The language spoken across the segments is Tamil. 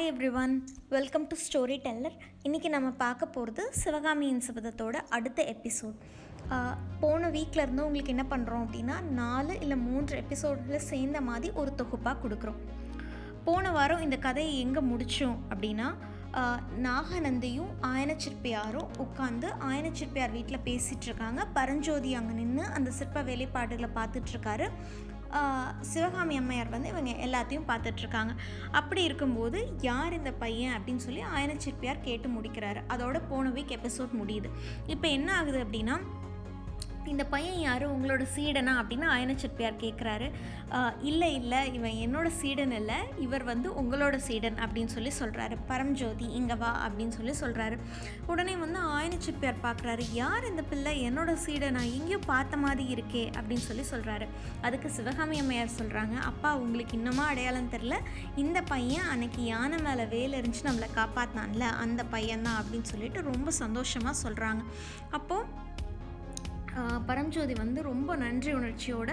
Hi everyone, welcome to story teller. இன்றைக்கி நம்ம பார்க்க போகிறது சிவகாமியின் சபதத்தோட அடுத்த எபிசோட். போன வீக்கில் இருந்து உங்களுக்கு என்ன பண்ணுறோம் அப்படின்னா 4 இல்லை 3 எபிசோடில் சேர்ந்த மாதிரி ஒரு தொகுப்பாக கொடுக்குறோம். போன வாரம் இந்த கதையை எங்கே முடித்தோம் அப்படின்னா நாகநந்தியும் ஆயனச்சிற்பியாரும் உட்காந்து ஆயனச்சிற்பியார் வீட்டில் பேசிகிட்ருக்காங்க. பரஞ்சோதி அங்கே நின்று அந்த சிற்ப வேலைப்பாடுகளை பார்த்துட்ருக்காரு. சிவகாமி அம்மையார் வந்து இவங்க எல்லாத்தையும் பார்த்துட்ருக்காங்க. அப்படி இருக்கும்போது யார் இந்த பையன் அப்படின்னு சொல்லி ஆயனச்சிற்பியார் கேட்டு முடிக்கிறாரு. அதோட போன வீக் எபிசோட் முடியுது. இப்போ என்ன ஆகுது அப்படின்னா, இந்த பையன் யார், உங்களோட சீடனா அப்படின்னு ஆயனச்சிற்பியார் கேட்குறாரு. இல்லை இவன் என்னோட சீடன் இல்லை, இவர் வந்து உங்களோட சீடன் அப்படின்னு சொல்லி சொல்கிறாரு. பரம்ஜோதி இங்கே வா அப்படின்னு சொல்லி சொல்கிறாரு. உடனே வந்து ஆயனச்சிற்பியார் பார்க்குறாரு, யார் இந்த பிள்ளை, என்னோட சீடனா, எங்கேயோ பார்த்த மாதிரி இருக்கே அப்படின்னு சொல்லி சொல்கிறாரு. அதுக்கு சிவகாமி அம்மையார் சொல்கிறாங்க, அப்பா உங்களுக்கு இன்னுமா அடையாளம் தெரில, இந்த பையன் அன்னைக்கு யானை மேலே வேல் எறிஞ்சு நம்மளை காப்பாற்றினான்ல அந்த பையன்தான் அப்படின்னு சொல்லிட்டு ரொம்ப சந்தோஷமாக சொல்கிறாங்க. அப்போது பரம்ஜோதி வந்து ரொம்ப நன்றி உணர்ச்சியோட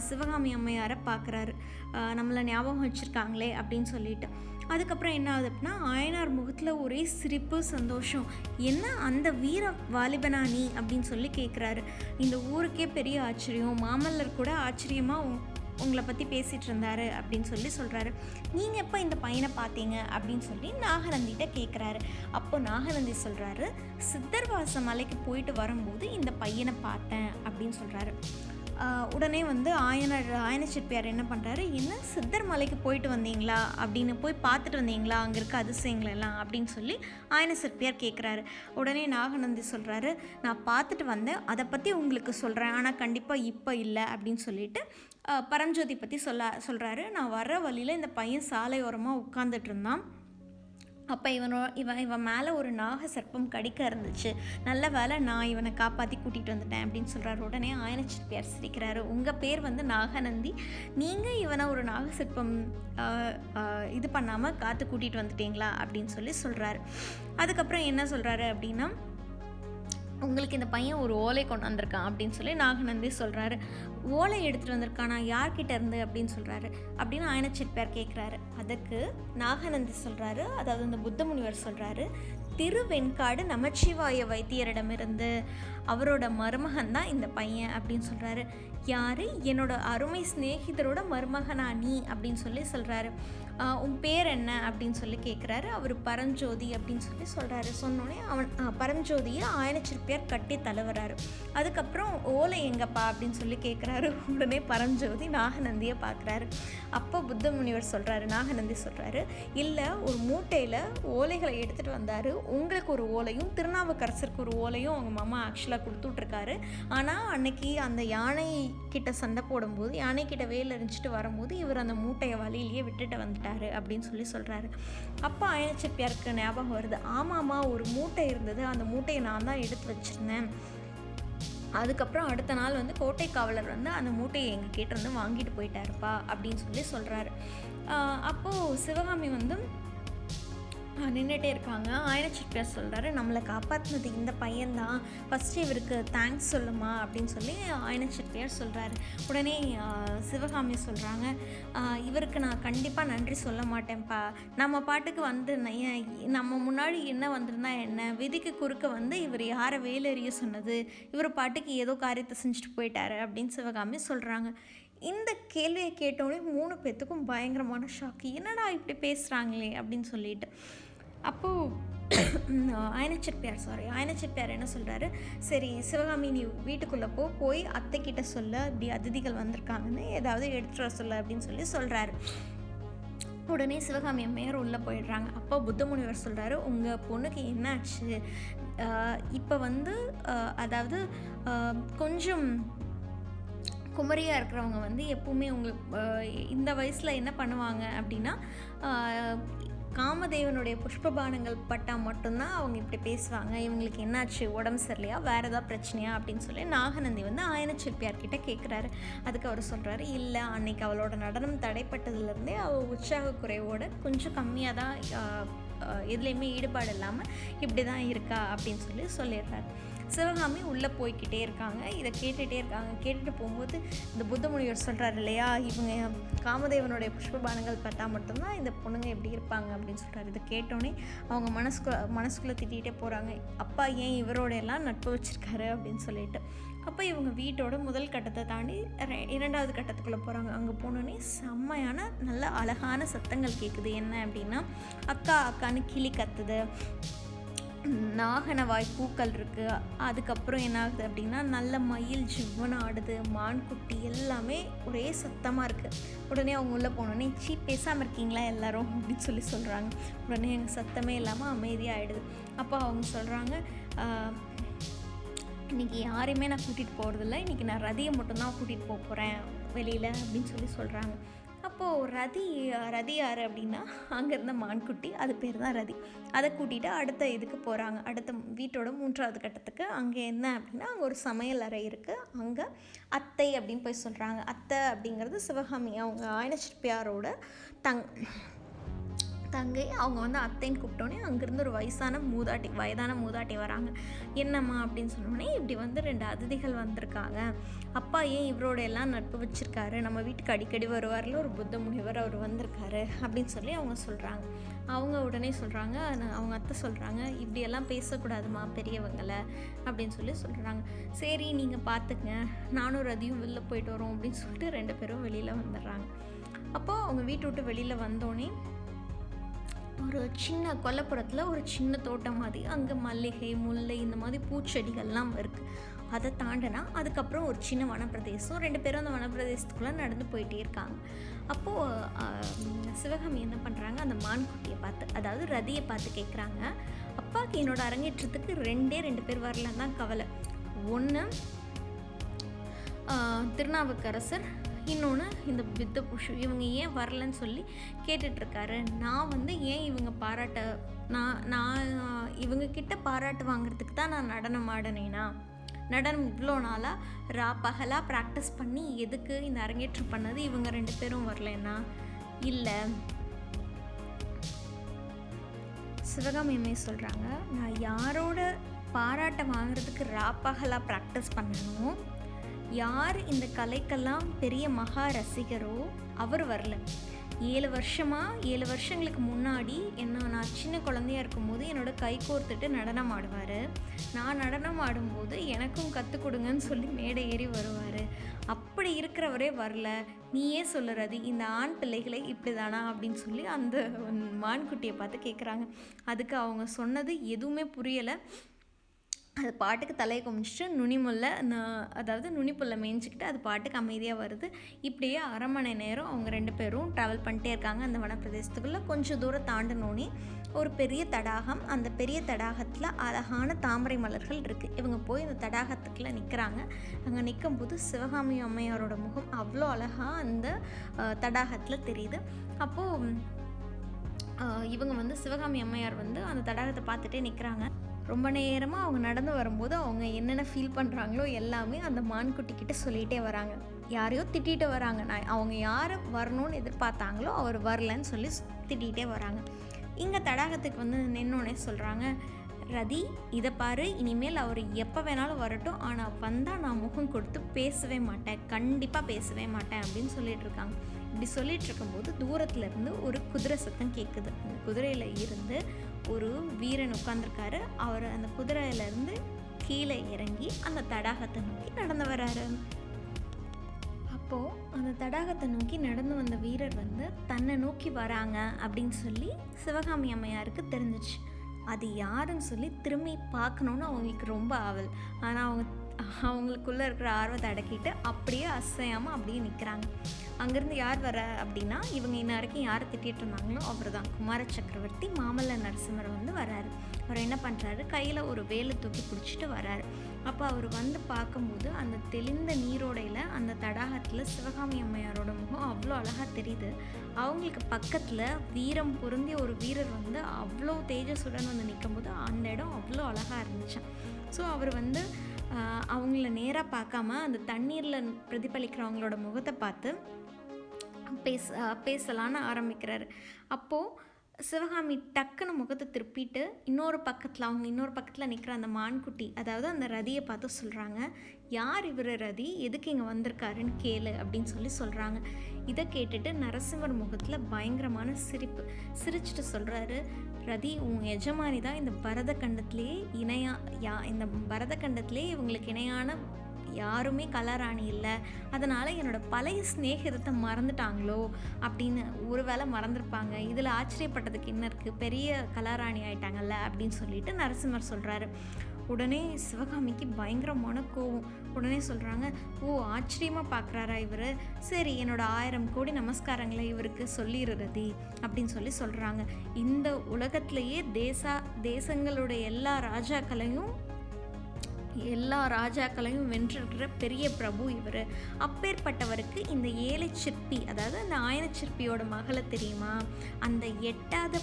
சிவகாமி அம்மையாரை பார்க்குறாரு. நம்மளை ஞாபகம் வச்சுருக்காங்களே அப்படின்னு சொல்லிட்டு. அதுக்கப்புறம் என்ன ஆகுது அப்படின்னா, ஆயனார் முகத்தில் ஒரே சிரிப்பு சந்தோஷம். என்ன அந்த வீர வாலிபனா நீ அப்படின்னு சொல்லி கேட்குறாரு. இந்த ஊருக்கே பெரிய ஆச்சரியம், மாமல்லர் கூட ஆச்சரியமாக உங்களை பற்றி பேசிகிட்டு இருந்தாரு அப்படின்னு சொல்லி சொல்கிறாரு. நீங்கள் எப்போ இந்த பையனை பார்த்தீங்க அப்படின்னு சொல்லி நாகநந்திகிட்ட கேட்குறாரு. அப்போ நாகநந்தி சொல்கிறாரு, சித்தர்வாச மலைக்கு போயிட்டு வரும்போது இந்த பையனை பார்த்தேன் அப்படின்னு சொல்கிறாரு. உடனே வந்து ஆயனச்சிற்பியார் என்ன பண்ணுறாரு, என்ன சித்தர் மலைக்கு போயிட்டு வந்தீங்களா அப்படின்னு, போய் பார்த்துட்டு வந்தீங்களா அங்கே இருக்க அதிசயங்களெல்லாம் அப்படின்னு சொல்லி ஆயனச்சிற்பியார் கேட்குறாரு. உடனே நாகநந்தி சொல்கிறாரு, நான் பார்த்துட்டு வந்தேன், அதை பற்றி உங்களுக்கு சொல்கிறேன், ஆனால் கண்டிப்பாக இப்போ இல்லை அப்படின்னு சொல்லிட்டு பரஞ்சோதி பற்றி சொல்கிறாரு. நான் வர்ற வழியில் இந்த பையன் சாலையோரமாக உட்காந்துட்டு இருந்தான். அப்போ இவன் மேலே ஒரு நாக சர்ப்பம் கடிக்க இருந்துச்சு. நல்ல வேலை நான் இவனை காப்பாற்றி கூட்டிகிட்டு வந்துட்டேன் அப்படின்னு சொல்கிறாரு. உடனே ஆயனச்சிற்பியார் சிரிக்கிறாரு, உங்கள் பேர் வந்து நாகநந்தி, நீங்கள் இவனை ஒரு நாக சர்ப்பம் இது பண்ணாமல் காற்று கூட்டிகிட்டு வந்துட்டீங்களா அப்படின்னு சொல்லி சொல்கிறாரு. அதுக்கப்புறம் என்ன சொல்கிறாரு அப்படின்னா, உங்களுக்கு இந்த பையன் ஒரு ஓலை கொண்டு வந்திருக்கான் அப்படின்னு சொல்லி நாகநந்தி சொல்கிறாரு. ஓலை எடுத்துகிட்டு வந்திருக்கானா, யார்கிட்ட இருந்து அப்படின்னு சொல்கிறாரு. அப்படின்னு ஆயனச்சிற்பியார் கேட்குறாரு. அதுக்கு நாகநந்தி சொல்கிறாரு, அதாவது இந்த புத்த முனிவர் சொல்கிறாரு, திருவெண்காடு நமச்சிவாய வைத்தியரிடமிருந்து, அவரோட மருமகன் தான் இந்த பையன் அப்படின்னு சொல்கிறாரு. யார், என்னோட அருமை சிநேகிதரோட மருமகனா நீ அப்படின்னு சொல்லி சொல்கிறாரு. உன் பேர் என்ன அப்படின்னு சொல்லி கேட்குறாரு. அவர் பரஞ்சோதி அப்படின்னு சொல்லி சொல்கிறாரு. சொன்னோடனே பரஞ்சோதியை ஆயனச்சிற்பியார் கட்டி தழுவுறாரு. அதுக்கப்புறம் ஓலை எங்கப்பா அப்படின்னு சொல்லி கேட்குறாரு. உடனே பரஞ்சோதி நாகநந்தியை பார்க்குறாரு. அப்போ புத்த முனிவர் சொல்கிறாரு, நாகநந்தி சொல்கிறாரு, இல்லை ஒரு மூட்டையில் ஓலைகளை எடுத்துகிட்டு வந்தார், உங்களுக்கு ஒரு ஓலையும் திருநாவுக்கரசருக்கு ஒரு ஓலையும் அவங்க மாமா ஆக்சுவலாக கொடுத்துட்ருக்காரு. ஆனால் அன்னைக்கு அந்த யானை கிட்ட சண்டை போடும்போது, யானை கிட்ட வேல் எறிஞ்சிட்டு வரும்போது இவர் அந்த மூட்டையை வழியிலேயே விட்டுட்டு வந்துட்டாரு அப்படின்னு சொல்லி சொல்கிறாரு. அப்போ ஆயனச்சிற்பியாருக்கு ஞாபகம் வருது, ஆமாம்மா ஒரு மூட்டை இருந்தது, அந்த மூட்டையை நான் தான் எடுத்து வச்சுருந்தேன். அதுக்கப்புறம் அடுத்த நாள் வந்து கோட்டை காவலர் வந்து அந்த மூட்டையை எங்கள் கிட்டேருந்து வாங்கிட்டு போயிட்டாருப்பா அப்படின்னு சொல்லி சொல்கிறாரு. அப்போது சிவகாமி வந்து நின்றுட்டே இருக்காங்க. ஆயனச்சிற்பியார் சொல்கிறாரு, நம்மளை காப்பாற்றினது இந்த பையன்தான், ஃபஸ்ட்டு இவருக்கு தேங்க்ஸ் சொல்லுமா அப்படின்னு சொல்லி ஆயனச்சிற்பியார் சொல்கிறாரு. உடனே சிவகாமி சொல்கிறாங்க, இவருக்கு நான் கண்டிப்பாக நன்றி சொல்ல மாட்டேன்ப்பா, நம்ம பாட்டுக்கு வந்து நம்ம முன்னாடி என்ன வந்திருந்தா என்ன, விதிக்கு குறுக்க வந்து இவர் யாரை வேலெறிய சொன்னது, இவர் பாட்டுக்கு ஏதோ காரியத்தை செஞ்சுட்டு போயிட்டாரு அப்படின்னு சிவகாமி சொல்கிறாங்க. இந்த கேள்வியை கேட்டோடனே 3 பேர்த்துக்கும் பயங்கரமான ஷாக்கு, என்னடா இப்படி பேசுகிறாங்களே அப்படின்னு சொல்லிட்டு. அப்போது ஆயனச்சிற்பியார் என்ன சொல்கிறாரு, சரி சிவகாமி நீ வீட்டுக்குள்ளே போய் அத்தைக்கிட்ட சொல்ல, இப்படி அதிதிகள் வந்திருக்காங்கன்னு ஏதாவது எடுத்துகிட்டு வர சொல்ல அப்படின்னு சொல்லி சொல்கிறாரு. உடனே சிவகாமி அம்மையார் உள்ளே போயிடுறாங்க. அப்போ புத்த முனிவர் சொல்கிறாரு, உங்கள் பொண்ணுக்கு என்னாச்சு, இப்போ வந்து அதாவது கொஞ்சம் குமரியாக இருக்கிறவங்க வந்து எப்பவுமே இந்த வயசில் என்ன பண்ணுவாங்க அப்படின்னா, காமதேவனுடைய புஷ்பபானங்கள் பட்டால் மட்டும்தான் அவங்க இப்படி பேசுவாங்க, இவங்களுக்கு என்னாச்சு, உடம்பு சரியில்லையா, வேறு ஏதாவது பிரச்சனையா அப்படின்னு சொல்லி நாகநந்தி வந்து ஆயனச்சிற்பியார்கிட்ட கேட்குறாரு. அதுக்கு அவர் சொல்கிறாரு, இல்லை அன்னைக்கு அவளோட நடனம் தடைப்பட்டதுலேருந்தே அவள் உற்சாக குறைவோட கொஞ்சம் கம்மியாக தான் எதுலேயுமே ஈடுபாடு இல்லாமல் இப்படி தான் இருக்கா அப்படின்னு சொல்லிடுறாரு. சிவகாமி உள்ளே போய்கிட்டே இருக்காங்க. இதை கேட்டுகிட்டே இருக்காங்க. கேட்டுட்டு போகும்போது இந்த புத்த முனிவர் சொல்கிறார் இல்லையா, இவங்க காமதேவனுடைய புஷ்பபானங்கள் பார்த்தா மட்டும்தான் இந்த பொண்ணுங்க எப்படி இருப்பாங்க அப்படின்னு சொல்கிறார். இதை கேட்டோன்னே அவங்க மனசுக்குள்ளே திட்டிகிட்டே போகிறாங்க, அப்பா ஏன் இவரோட எல்லாம் நட்பு வச்சுருக்காரு அப்படின்னு சொல்லிட்டு. அப்போ இவங்க வீட்டோட முதல் கட்டத்தை தாண்டி 2வது கட்டத்துக்குள்ளே போகிறாங்க. அங்கே போனோடனே செம்மையான நல்ல அழகான சத்தங்கள் கேட்குது. என்ன அப்படின்னா, அக்கா அக்கான்னு கிளி கத்துது, நாகனவாய் பூக்கள் இருக்குது. அதுக்கப்புறம் என்ன ஆகுது அப்படின்னா, நல்ல மயில் ஜிவ்வன ஆடுது, மான்குட்டி எல்லாமே ஒரே சத்தமாக இருக்குது. உடனே அவங்க உள்ளே போனோடனே பேசாமல் இருக்கீங்களா எல்லாரும் அப்படின்னு சொல்கிறாங்க. உடனே எங்கள் சத்தமே இல்லாமல் அமைதியாகிடுது. அப்போ அவங்க சொல்கிறாங்க, இன்றைக்கி யாரையுமே நான் கூட்டிகிட்டு போகிறதில்ல, இன்றைக்கி நான் ரதியை மட்டும்தான் கூட்டிகிட்டு போகிறேன் வெளியில் அப்படின்னு சொல்கிறாங்க. அப்போது ரதி யார் அப்படின்னா, அங்கே இருந்த மான்குட்டி, அது பேர் தான் ரதி. அதை கூட்டிகிட்டு அடுத்த இதுக்கு போகிறாங்க. அடுத்த வீட்டோட 3வது கட்டத்துக்கு. அங்கே என்ன அப்படின்னா, அங்கே ஒரு சமையல் அறை இருக்குது. அங்கே அத்தை அப்படின்னு போய் சொல்கிறாங்க. அத்தை அப்படிங்கிறது சிவகாமி அவங்க ஆயனச்சிற்பியாரோட தங்கை. அவங்க வந்து அத்தைன்னு கூப்பிட்டோன்னே அங்கேருந்து ஒரு வயதான மூதாட்டி வராங்க. என்னம்மா அப்படின்னு சொன்னோடனே, இப்படி வந்து 2 அதிதிகள் வந்திருக்காங்க, அப்பா ஏன் இவரோட எல்லாம் நட்பு வச்சுருக்காரு, நம்ம வீட்டுக்கு அடிக்கடி வருவார்ல ஒரு புத்த முனிவர், அவர் வந்திருக்காரு அப்படின்னு அவங்க சொல்கிறாங்க. அவங்க உடனே சொல்கிறாங்க, அவங்க அத்தை சொல்கிறாங்க, இப்படியெல்லாம் பேசக்கூடாதுமா பெரியவங்களை அப்படின்னு சொல்கிறாங்க. சரி நீங்கள் பார்த்துங்க, நானும் ரதியும் வெளில போயிட்டு வரோம் அப்படின்னு சொல்லிட்டு 2 பேரும் வெளியில் வந்துடுறாங்க. அப்போது அவங்க வீட்டை விட்டு வெளியில் வந்தோடனே ஒரு சின்ன கொல்லைப்புறத்தில் ஒரு சின்ன தோட்டம் மாதிரி, அங்கே மல்லிகை முல்லை இந்த மாதிரி பூச்செடிகள்லாம் இருக்குது. அதை தாண்டினா அதுக்கப்புறம் ஒரு சின்ன வனப்பிரதேசம். 2 பேரும் அந்த வனப்பிரதேசத்துக்குள்ளே நடந்து போயிட்டே இருக்காங்க. அப்போது சிவகாமி என்ன பண்ணுறாங்க, அந்த மான்குட்டியை பார்த்து, அதாவது ரதியை பார்த்து கேட்குறாங்க, அப்பாவுக்கு என்னோடய அரங்கேற்றத்துக்கு 2 பேர் வரலன்னு தான் கவலை. ஒன்று திருநாவுக்கரசர், இன்னொன்று இந்த வித்த புஷு. இவங்க ஏன் வரலன்னு சொல்லி கேட்டுட்ருக்காரு. நான் வந்து ஏன் இவங்க நான் இவங்கக்கிட்ட பாராட்டு வாங்குறதுக்கு தான் நான் நடனம் ஆடினேனா? நடனம் இவ்வளோ நாளாக பகலாக ப்ராக்டிஸ் பண்ணி எதுக்கு இந்த அரங்கேற்றம் பண்ணது? இவங்க 2 பேரும் வரலன்னா இல்லை. சிவகாமி அம்மை சொல்கிறாங்க, நான் யாரோட பாராட்டை வாங்குறதுக்கு பகலாக ப்ராக்டிஸ் பண்ணணும், யார் இந்த கலைக்கெல்லாம் பெரிய மகா ரசிகரோ அவர் வரல. 7 வருஷங்களுக்கு முன்னாடி நான் சின்ன குழந்தையாக இருக்கும்போது என்னோட கை கோர்த்துட்டு நடனம் ஆடுவார். நான் நடனம் ஆடும்போது எனக்கும் கற்றுக் கொடுங்கன்னு சொல்லி மேடை ஏறி வருவார். அப்படி இருக்கிறவரே வரல. நீயே சொல்லுறது, இந்த ஆண் பிள்ளைகளை இப்படி தானா அப்படின்னு சொல்லி அந்த மான்குட்டியை பார்த்து கேட்குறாங்க. அதுக்கு அவங்க சொன்னது எதுவுமே புரியலை. அது பாட்டுக்கு தலையை குமிச்சிட்டு அதாவது நுனிப்புல்லை மேய்ஞ்சிக்கிட்டு அது பாட்டுக்கு அமைதியாக வருது. இப்படியே 1/2 மணி நேரம் அவங்க 2 பேரும் ட்ராவல் பண்ணிட்டே இருக்காங்க. அந்த வனப்பிரதேசத்துக்குள்ளே கொஞ்சம் தூரம் தாண்டினோன்னே ஒரு பெரிய தடாகம். அந்த பெரிய தடாகத்தில் அழகான தாமரை மலர்கள் இருக்குது. இவங்க போய் அந்த தடாகத்துக்குள்ளே நிற்கிறாங்க. அங்கே நிற்கும்போது சிவகாமி அம்மையாரோட முகம் அவ்வளோ அழகாக அந்த தடாகத்தில் தெரியுது. அப்போது இவங்க வந்து சிவகாமி அம்மையார் வந்து அந்த தடாகத்தை பார்த்துட்டே நிற்கிறாங்க. ரொம்ப நேரமாக அவங்க நடந்து வரும்போது அவங்க என்னென்ன ஃபீல் பண்ணுறாங்களோ எல்லாமே அந்த மான்குட்டிக்கிட்ட சொல்லிகிட்டே வராங்க. யாரையோ திட்டிகிட்டு வராங்க. அவங்க யார் வரணும்னு எதிர்பார்த்தாங்களோ அவர் வரலன்னு சொல்லி திட்டிகிட்டே வராங்க. இங்கே தடாகத்துக்கு வந்து நின்னோடனே சொல்கிறாங்க, ரதி இதை பாரு, இனிமேல் அவர் எப்போ வேணாலும் வரட்டும், ஆனால் வந்தால் நான் முகம் கொடுத்து பேசவே மாட்டேன், கண்டிப்பாக பேசவே மாட்டேன் அப்படின்னு சொல்லிகிட்ருக்காங்க. இப்படி சொல்லிகிட்டு இருக்கும்போது தூரத்துலேருந்து ஒரு குதிரை சத்தம் கேட்குது. அந்த குதிரையில் இருந்து ஒரு வீரன் உட்காந்துருக்காரு. அவர் அந்த குதிரையிலேருந்து கீழே இறங்கி அந்த தடாகத்தை நோக்கி நடந்து வராரு. அப்போது அந்த தடாகத்தை நோக்கி நடந்து வந்த வீரர் வந்து தன்னை நோக்கி வராங்க அப்படின்னு சொல்லி சிவகாமி அம்மையாருக்கு தெரிஞ்சிச்சு. அது யாருன்னு சொல்லி திரும்பி பார்க்கணுன்னு அவங்களுக்கு ரொம்ப ஆவல். ஆனால் அவங்களுக்குள்ளே இருக்கிற ஆர்வத்தை அடக்கிட்டு அப்படியே அசையாமல் அப்படியே நிற்கிறாங்க. அங்கேருந்து யார் வர அப்படின்னா, இவங்க இன்ன வரைக்கும் யாரை திட்டிகிட்டு இருந்தாங்களோ அவர் தான் குமார சக்கரவர்த்தி மாமல்ல நரசிம்மர் வந்து வராரு. அவர் என்ன பண்ணுறாரு, கையில் ஒரு வேலை தூக்கி பிடிச்சிட்டு வராரு. அப்போ அவர் வந்து பார்க்கும்போது அந்த தெளிந்த நீரோடையில் அந்த தடாகத்தில் சிவகாமி அம்மையாரோட முகம் அவ்வளோ அழகாக தெரியுது. அவங்களுக்கு பக்கத்தில் வீரம் பொருந்திய ஒரு வீரர் வந்து அவ்வளோ தேஜஸுடன் வந்து நிற்கும்போது அந்த இடம் அவ்வளோ அழகாக இருந்துச்சு. ஸோ அவர் வந்து அவங்கள நேராக பார்க்காம அந்த தண்ணீரில் பிரதிபலிக்கிறவங்களோட முகத்தை பார்த்து பேசலான்னு ஆரம்பிக்கிறாரு. அப்போது சிவகாமி டக்குன்னு முகத்தை திருப்பிட்டு இன்னொரு பக்கத்தில் நிற்கிற அந்த மான்குட்டி, அதாவது அந்த ரதியை பார்த்து சொல்கிறாங்க, யார் இவர் ரதி, எதுக்கு இங்கே வந்திருக்காருன்னு கேளு அப்படின்னு சொல்கிறாங்க. இதை கேட்டுட்டு நரசிம்மர் முகத்தில் பயங்கரமான சிரிச்சுட்டு சொல்கிறாரு, ரதி உன் எஜமானி தான் இந்த பரதகண்டத்திலேயே இந்த பரதகண்டத்திலே இவங்களுக்கு இணையான யாருமே கலாராணி இல்லை, அதனால் என்னோடய பழைய ஸ்நேகிதத்தை மறந்துட்டாங்களோ அப்படின்னு ஒரு வேளை மறந்துருப்பாங்க, இதில் ஆச்சரியப்பட்டதுக்கு என்ன இருக்குது, பெரிய கலாராணி ஆயிட்டாங்கல்ல அப்படின்னு சொல்லிட்டு நரசிம்மர் சொல்கிறாரு. உடனே சிவகாமிக்கு பயங்கரமான கோவம். உடனே சொல்கிறாங்க, ஓ ஆச்சரியமாக பார்க்குறாரா இவர், சரி என்னோட 1000 கோடி நமஸ்காரங்களை இவருக்கு சொல்லிடுறதி அப்படின்னு சொல்கிறாங்க. இந்த உலகத்திலேயே தேசங்களுடைய எல்லா ராஜாக்களையும் வென்றிருக்கிற பெரிய பிரபு இவர். அப்பேற்பட்டவருக்கு இந்த ஏழை சிற்பி, அதாவது அந்த ஆயன சிற்பியோட மகளை தெரியுமா, அந்த எட்டாத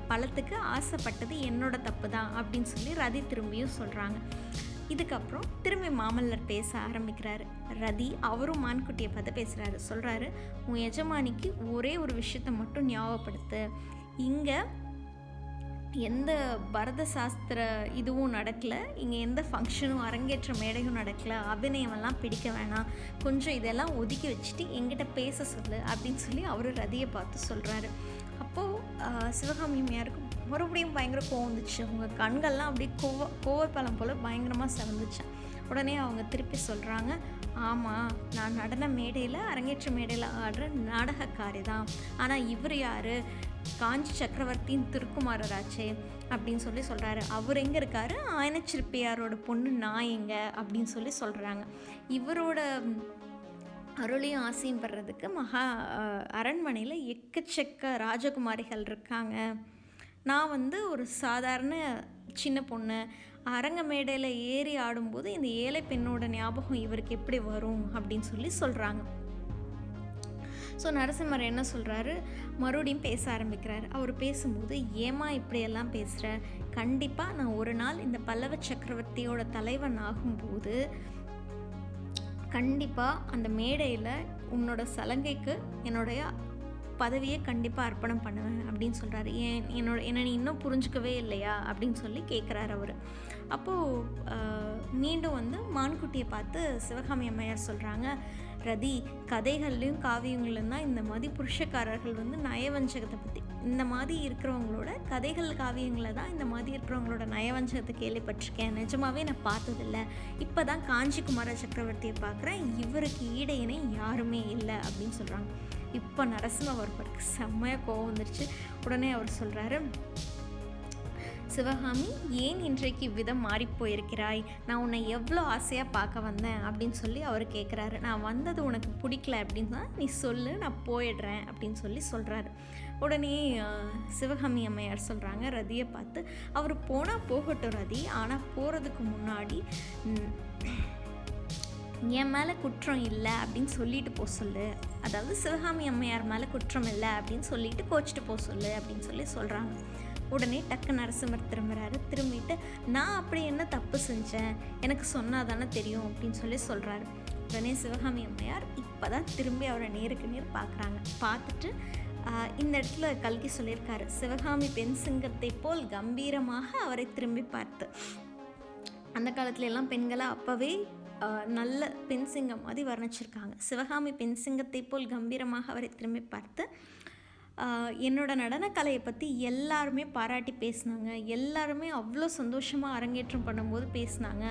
பழத்துக்கு ஆசைப்பட்டது என்னோட தப்பு தான் அப்படின்னு ரதி திரும்பியும் சொல்கிறாங்க. இதுக்கப்புறம் திரும்பி மாமல்லர் பேச ஆரம்பிக்கிறாரு. ரதி அவரும் மான்குட்டியை பார்த்து பேசுகிறாரு. சொல்கிறாரு, உன் எஜமானிக்கு ஒரே ஒரு விஷயத்தை மட்டும் ஞாபகப்படுத்து, இங்கே எந்த பரத சாஸ்திர இதுவும் நடக்கலை, இங்கே எந்த ஃபங்க்ஷனும் அரங்கேற்ற மேடையும் நடக்கலை, அபிநயமெல்லாம் பிடிக்க வேணாம், கொஞ்சம் இதெல்லாம் ஒதுக்கி வச்சுட்டு எங்கிட்ட பேச சொல்லு அப்படின்னு அவர் ரதியை பார்த்து சொல்கிறாரு. அப்போது சிவகாமி அம்மையாருக்கு மறுபடியும் பயங்கர கோவம் வந்துச்சு. அவங்க கண்கள்லாம் அப்படியே கோவப்பழம் போல் பயங்கரமாக செவந்துச்சு. உடனே அவங்க திருப்பி சொல்கிறாங்க, ஆமாம் நான் நடன மேடையில் அரங்கேற்ற மேடையில் ஆடுற நாடகக்காரி தான், ஆனால் இவர் யார், காஞ்சி சக்கரவர்த்தியின் திருக்குமாரராச்சே அப்படின்னு சொல்கிறாரு. அவர் எங்கே இருக்கார், ஆயனச்சிற்பியாரோட பொண்ணு நான் எங்கே அப்படின்னு சொல்கிறாங்க. இவரோட அருளையும் ஆசையும் பெறதுக்கு அரண்மனையில் எக்கச்சக்க ராஜகுமாரிகள் இருக்காங்க, நான் ஒரு சாதாரண சின்ன பொண்ணு, அரங்க மேடையில் ஏறி ஆடும்போது இந்த ஏழை பெண்ணோட ஞாபகம் இவருக்கு எப்படி வரும் அப்படின்னு சொல்கிறாங்க. ஸோ நரசிம்மர் என்ன சொல்கிறாரு, மறுபடியும் பேச ஆரம்பிக்கிறார். அவர் பேசும்போது, ஏமா இப்படியெல்லாம் பேசுகிற, கண்டிப்பாக நான் ஒரு நாள் இந்த பல்லவ சக்கரவர்த்தியோட தலைவன் ஆகும்போது கண்டிப்பாக அந்த மேடையில் உன்னோட சலங்கைக்கு என்னுடைய பதவியை கண்டிப்பாக அர்ப்பணம் பண்ணுவேன் அப்படின்னு சொல்கிறாரு. என்னை நீ இன்னும் புரிஞ்சுக்கவே இல்லையா அப்படின்னு கேட்குறாரு அவர். அப்போது மீண்டும் மான்குட்டியை பார்த்து சிவகாமி அம்மையார் சொல்கிறாங்க, ரதி கதைகள்லையும் காவியங்கள்லையும் தான் இந்த மாதிரி புருஷக்காரர்கள் நயவஞ்சகத்தை பற்றி, இந்த மாதிரி இருக்கிறவங்களோட கதைகள் காவியங்களில் தான் இந்த மாதிரி இருக்கிறவங்களோட நயவஞ்சகத்தை கேள்விப்பட்டிருக்கேன், நிஜமாவே நான் பார்த்ததில்லை, இப்போ தான் காஞ்சி குமார சக்கரவர்த்தியை பார்க்குறேன், இவருக்கு ஈடையினை யாருமே இல்லை அப்படின்னு சொல்கிறாங்க. இப்போ நரசிம்மவர்மருக்கு செம்மையாக கோவம் வந்துருச்சு. உடனே அவர் சொல்கிறாரு, சிவகாமி ஏன் இன்றைக்கு இவ்விதம் மாறிப்போயிருக்கிறாய், நான் உன்னை எவ்வளோ ஆசையாக பார்க்க வந்தேன் அப்படின்னு அவர் கேட்குறாரு. நான் வந்தது உனக்கு பிடிக்கல அப்படின்னு தான் நீ சொல்லு, நான் போயிடுறேன் அப்படின்னு சொல்கிறாரு. உடனே சிவகாமி அம்மையார் சொல்கிறாங்க ரதியை பார்த்து, அவர் போனால் போகட்டும் ரதி, ஆனால் போகிறதுக்கு முன்னாடி என் மேலே குற்றம் இல்லை அப்படின்னு சொல்லிட்டு போக சொல்லு, அதாவது சிவகாமி அம்மையார் மேலே குற்றம் இல்லை அப்படின்னு சொல்லிட்டு கோச்சிட்டு போக சொல்லு அப்படின்னு சொல்கிறாங்க. உடனே டக்கு நரசிம்மர் திரும்பிட்டு, நான் அப்படி என்ன தப்பு செஞ்சேன், எனக்கு சொன்னால் தானே தெரியும் அப்படின்னு சொல்கிறாரு. உடனே சிவகாமி அம்மையார் இப்போ தான் திரும்பி அவரை நேருக்கு நேர் பார்க்குறாங்க. பார்த்துட்டு இந்த இடத்துல கல்கி சொல்லியிருக்காரு, சிவகாமி பெண் சிங்கத்தை போல் கம்பீரமாக அவரை திரும்பி பார்த்து. அந்த காலத்துல எல்லாம் பெண்களை அப்போவே நல்ல பெண் சிங்கம் மாதிரி வர்ணிச்சிருக்காங்க. சிவகாமி பெண் சிங்கத்தை போல் கம்பீரமாக அவரை திரும்பி பார்த்து, என்னோட நடனக்கலையை பற்றி எல்லாருமே பாராட்டி பேசினாங்க, எல்லாருமே அவ்வளோ சந்தோஷமாக அரங்கேற்றம் பண்ணும்போது பேசினாங்க,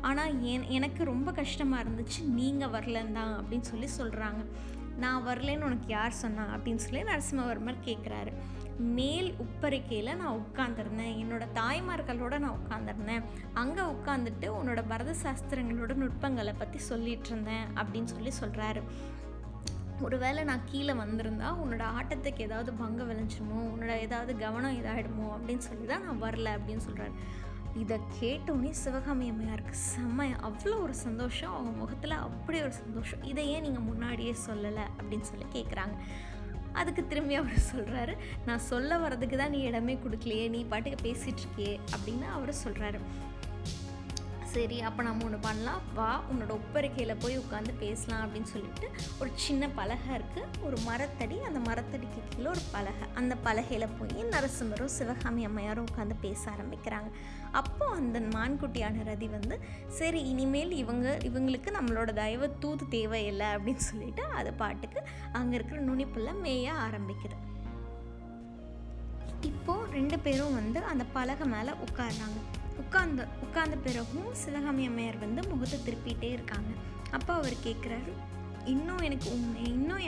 ஆனால் எனக்கு ரொம்ப கஷ்டமாக இருந்துச்சு நீங்கள் வரலன்னு தான் அப்படின்னு சொல்கிறாங்க. நான் வரலன்னு உனக்கு யார் சொன்னா அப்படின்னு நரசிம்மவர்மர் கேட்குறாரு. மேல் உப்பரிக்கையில் நான் உட்காந்துருந்தேன், என்னோடய தாய்மார்களோடு நான் உட்காந்துருந்தேன், அங்கே உட்காந்துட்டு உன்னோட பரத சாஸ்திரங்களோட நுட்பங்களை பற்றி சொல்லிகிட்டு இருந்தேன் அப்படின்னு சொல்கிறாரு. ஒருவேளை நான் கீழே வந்திருந்தா உன்னோட ஆட்டத்துக்கு ஏதாவது பங்கம் விளைஞ்சிருமோ, உன்னோட ஏதாவது கவனம் இதாகிடுமோ அப்படின்னு தான் நான் வரல அப்படின்னு சொல்கிறாரு. இதை கேட்டோன்னே சிவகாமி அம்மையாருக்கு அவ்வளோ ஒரு சந்தோஷம், அவங்க முகத்தில் அப்படி ஒரு சந்தோஷம். இதை ஏன் நீங்கள் முன்னாடியே சொல்லலை அப்படின்னு கேட்குறாங்க. அதுக்கு திரும்பி அவர் சொல்கிறாரு, நான் சொல்ல வர்றதுக்கு தான் நீ இடமே கொடுக்கலையே, நீ பாட்டுக்கு பேசிகிட்ருக்கியே அப்படின்னு அவர் சொல்கிறாரு. சரி அப்போ நம்ம ஒன்று பண்ணலாம், வா உன்னோட ஒப்பரிக்கையில் போய் உட்காந்து பேசலாம் அப்படின்னு சொல்லிட்டு ஒரு சின்ன பலகை இருக்குது, ஒரு மரத்தடி, அந்த மரத்தடிக்கு கீழே ஒரு பலகை, அந்த பலகையில் போய் நரசிம்மரும் சிவகாமி அம்மையாரும் உட்காந்து பேச ஆரம்பிக்கிறாங்க. அப்போது அந்த மான்குட்டியான ரதி வந்து சரி இனிமேல் இவங்களுக்கு நம்மளோட தயவு தூது தேவையில்லை அப்படின்னு சொல்லிட்டு அது பாட்டுக்கு அங்கே இருக்கிற நுனிப்புள்ள மேய ஆரம்பிக்குது. இப்போது 2 பேரும் வந்து அந்த பலகை மேலே உட்காடுறாங்க. உட்கார்ந்த பிறகும் சிவகாமி அம்மையார் வந்து முகத்தை திருப்பிகிட்டே இருக்காங்க. அப்போ அவர் கேட்குறாரு, இன்னும்